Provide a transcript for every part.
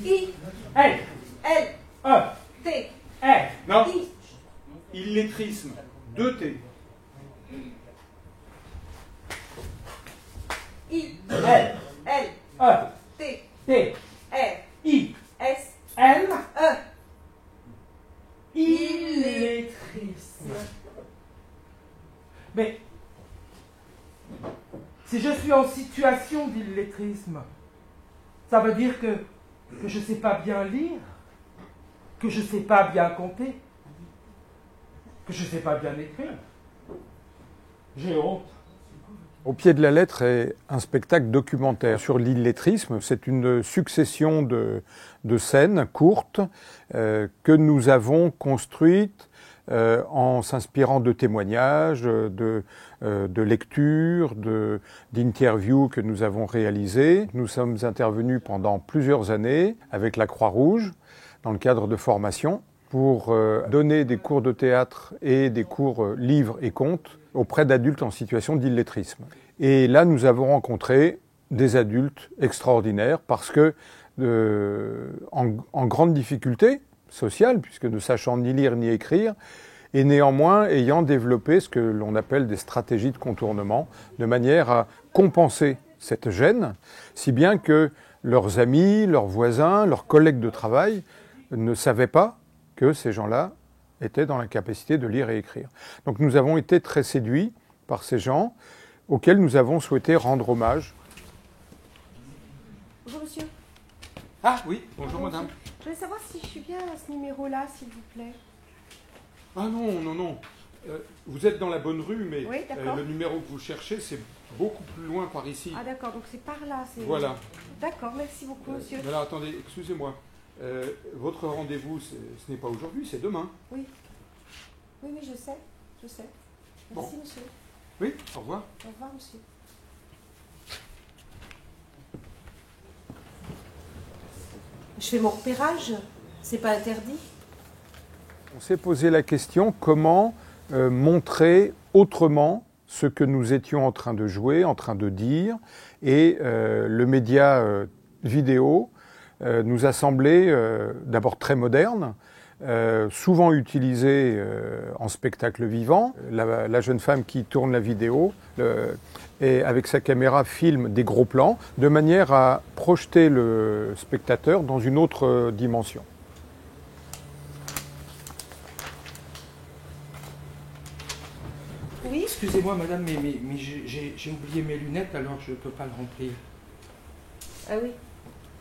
I. L. L. E. T. R. Non. I. Illettrisme. 2 T. I. L. L. E. T. T. R. I. S. M. E. Illettrisme. Mais si je suis en situation d'illettrisme, ça veut dire que je ne sais pas bien lire, que je ne sais pas bien compter, que je ne sais pas bien écrire. J'ai honte. Au pied de la lettre est un spectacle documentaire sur l'illettrisme. C'est une succession de scènes courtes que nous avons construites en s'inspirant de témoignages, de lectures, d'interviews que nous avons réalisées. Nous sommes intervenus pendant plusieurs années avec la Croix-Rouge dans le cadre de formation pour donner des cours de théâtre et des cours livres et contes auprès d'adultes en situation d'illettrisme. Et là, nous avons rencontré des adultes extraordinaires parce que, en grande difficulté sociale, puisque ne sachant ni lire ni écrire, et néanmoins ayant développé ce que l'on appelle des stratégies de contournement, de manière à compenser cette gêne, si bien que leurs amis, leurs voisins, leurs collègues de travail ne savaient pas que ces gens-là étaient dans l'incapacité de lire et écrire. Donc nous avons été très séduits par ces gens auxquels nous avons souhaité rendre hommage. Bonjour monsieur. Ah oui, bonjour madame. Je voulais savoir si je suis bien à ce numéro-là, s'il vous plaît. Ah non, non, non. Vous êtes dans la bonne rue, mais Oui, d'accord. le numéro que vous cherchez, c'est beaucoup plus loin par ici. Ah d'accord, donc c'est par là. Voilà. D'accord, merci beaucoup monsieur. Mais alors attendez, excusez-moi. Votre rendez-vous, ce n'est pas aujourd'hui, c'est demain. Oui. Oui, oui, je sais. Merci Bon. monsieur. Oui, au revoir. Au revoir monsieur. Je fais mon repérage, c'est pas interdit. On s'est posé la question comment montrer autrement ce que nous étions en train de jouer, en train de dire, et le média vidéo nous a semblé d'abord très moderne, souvent utilisé en spectacle vivant. La jeune femme qui tourne la vidéo et avec sa caméra filme des gros plans de manière à projeter le spectateur dans une autre dimension. Oui. Excusez-moi madame, mais j'ai oublié mes lunettes alors je ne peux pas le remplir. Ah oui,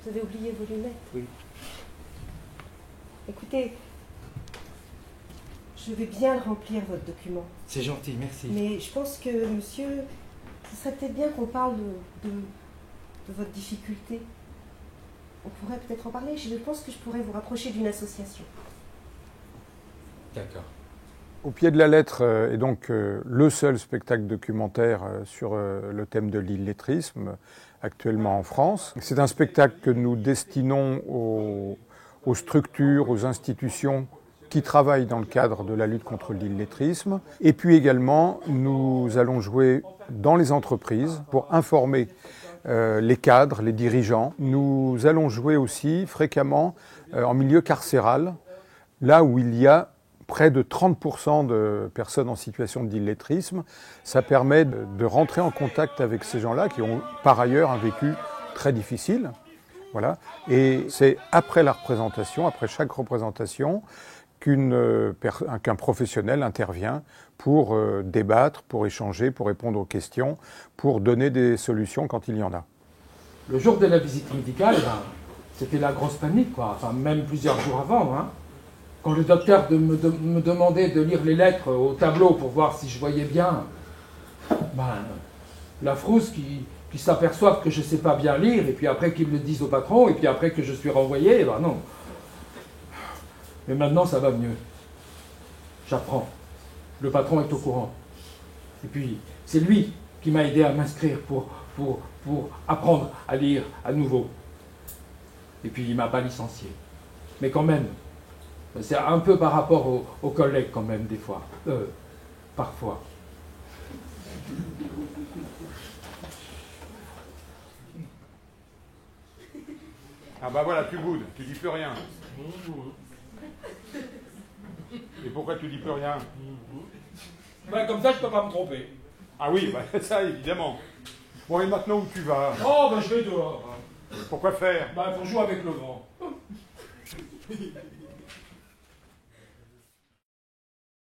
vous avez oublié vos lunettes. Oui. Écoutez, je vais bien remplir votre document. C'est gentil, merci. Mais je pense que, monsieur, ce serait peut-être bien qu'on parle de votre difficulté. On pourrait peut-être en parler. Je pense que je pourrais vous rapprocher d'une association. D'accord. Au pied de la lettre est donc le seul spectacle documentaire sur le thème de l'illettrisme actuellement en France. C'est un spectacle que nous destinons aux structures, aux institutions qui travaillent dans le cadre de la lutte contre l'illettrisme. Et puis également, nous allons jouer dans les entreprises pour informer les cadres, les dirigeants. Nous allons jouer aussi fréquemment en milieu carcéral, là où il y a près de 30% de personnes en situation d'illettrisme. Ça permet de rentrer en contact avec ces gens-là qui ont par ailleurs un vécu très difficile. Voilà. Et c'est après la représentation, après chaque représentation, qu'un professionnel intervient pour débattre, pour échanger, pour répondre aux questions, pour donner des solutions quand il y en a. Le jour de la visite médicale, c'était la grosse panique, quoi. Enfin, même plusieurs jours avant. Hein. Quand le docteur me demandait de lire les lettres au tableau pour voir si je voyais bien, la frousse qui s'aperçoivent que je ne sais pas bien lire, et puis après qu'ils me le disent au patron, et puis après que je suis renvoyé, non. Mais maintenant, ça va mieux. J'apprends. Le patron est au courant. Et puis, c'est lui qui m'a aidé à m'inscrire pour apprendre à lire à nouveau. Et puis, il ne m'a pas licencié. Mais quand même, c'est un peu par rapport aux collègues quand même, des fois. Parfois. Ah bah voilà, tu boudes, tu dis plus rien. Et pourquoi tu dis plus rien? Ben, comme ça, je peux pas me tromper. Ah oui, bah, ça évidemment. Bon, et maintenant où tu vas? Oh, ben je vais dehors. Pourquoi faire? Ben, pour jouer avec le vent.